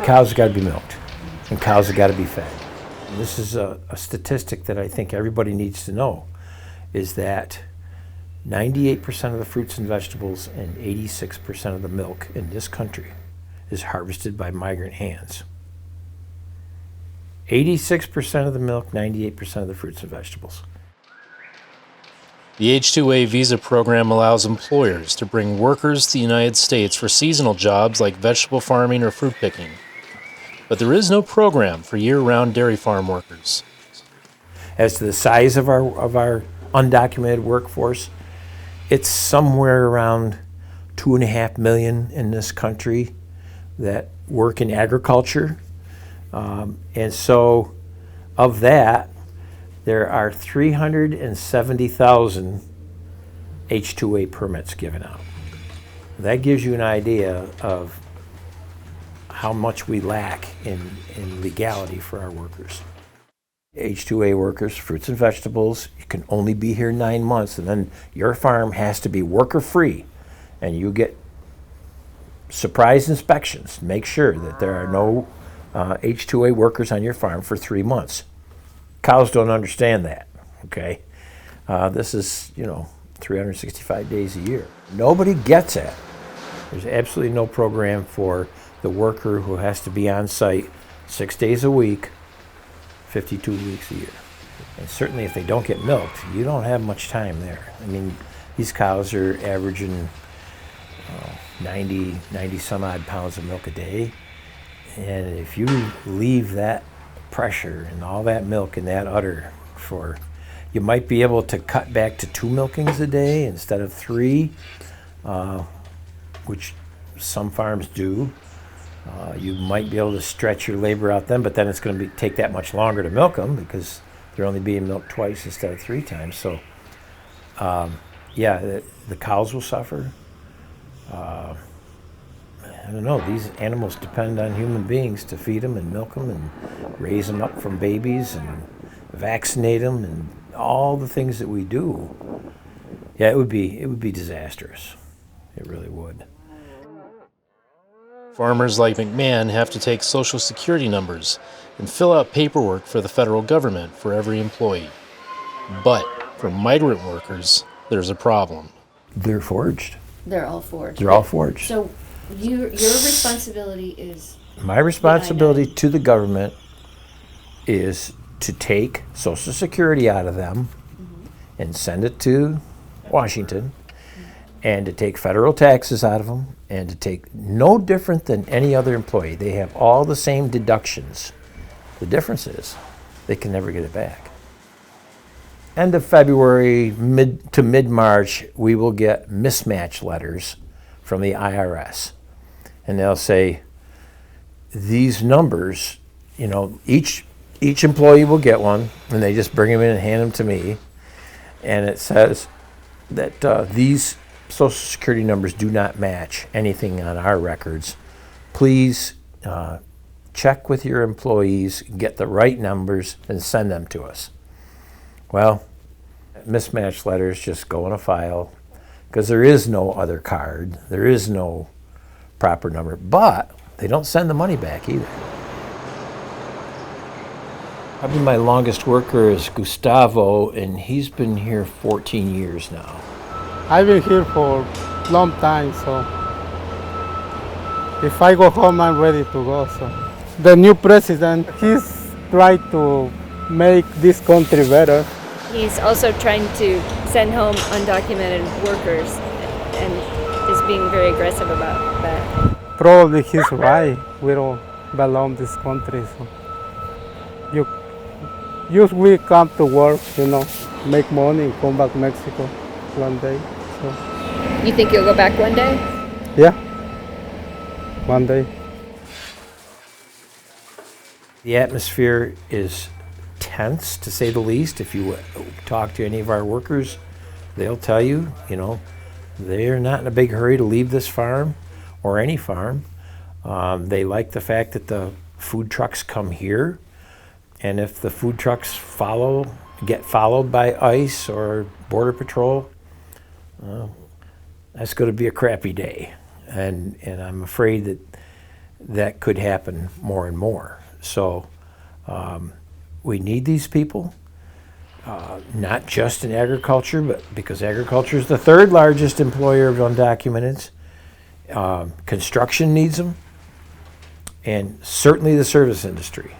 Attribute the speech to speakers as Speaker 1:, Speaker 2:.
Speaker 1: Cows have got to be milked, and cows have got to be fed. And this is a statistic that I think everybody needs to know, is that 98% of the fruits and vegetables and 86% of the milk in this country is harvested by migrant hands. 86% of the milk, 98% of the fruits and vegetables.
Speaker 2: The H-2A visa program allows employers to bring workers to the United States for seasonal jobs like vegetable farming or fruit picking. But there is no program for year-round dairy farm workers.
Speaker 1: As to the size of our undocumented workforce, it's somewhere around 2.5 million in this country that work in agriculture. And so of that, there are 370,000 H-2A permits given out. That gives you an idea of how much we lack in legality for our workers. H-2A workers, fruits and vegetables, you can only be here 9 months, and then your farm has to be worker-free, and you get surprise inspections. Make sure that there are no H-2A workers on your farm for 3 months. Cows don't understand that, okay? This is, 365 days a year. Nobody gets it. There's absolutely no program for the worker who has to be on site 6 days a week, 52 weeks a year. And certainly if they don't get milked, you don't have much time there. I mean, these cows are averaging 90 some odd pounds of milk a day. And if you leave that pressure and all that milk in that udder for, you might be able to cut back to 2 milkings a day instead of 3, which some farms do. You might be able to stretch your labor out then, but then it's going to take that much longer to milk them because they're only being milked twice instead of 3 times. So, the cows will suffer. I don't know, these animals depend on human beings to feed them and milk them and raise them up from babies and vaccinate them and all the things that we do. Yeah, it would be disastrous. It really would.
Speaker 2: Farmers like McMahon have to take Social Security numbers and fill out paperwork for the federal government for every employee. But for migrant workers, there's a problem.
Speaker 1: They're forged.
Speaker 3: They're all forged.
Speaker 1: They're all forged.
Speaker 3: So your responsibility is?
Speaker 1: My responsibility to the government is to take Social Security out of them and send it to Washington, and to take federal taxes out of them, and to take no different than any other employee. They have all the same deductions. The difference is they can never get it back. End of February, mid to mid-March, we will get mismatch letters from the IRS. And they'll say, these numbers, each employee will get one, and they just bring them in and hand them to me. And it says that these Social Security numbers do not match anything on our records. Please check with your employees, get the right numbers, and send them to us. Well, mismatched letters just go in a file because there is no other card. There is no proper number, but they don't send the money back either. Probably my longest worker is Gustavo, and he's been here 14 years now.
Speaker 4: I've been here for a long time, so if I go home, I'm ready to go. So the new president, he's trying to make this country better.
Speaker 5: He's also trying to send home undocumented workers and is being very aggressive about that.
Speaker 4: Probably he's right. We don't belong to this country. So we come to work, make money and come back to Mexico one day. So.
Speaker 5: You think you'll go back one day?
Speaker 4: Yeah, one day.
Speaker 1: The atmosphere is tense, to say the least. If you talk to any of our workers, they'll tell you, they're not in a big hurry to leave this farm or any farm. They like the fact that the food trucks come here, and if the food trucks get followed by ICE or Border Patrol, that's going to be a crappy day. And I'm afraid that that could happen more and more. So we need these people, not just in agriculture, but because agriculture is the third largest employer of undocumenteds. Construction needs them, and certainly the service industry.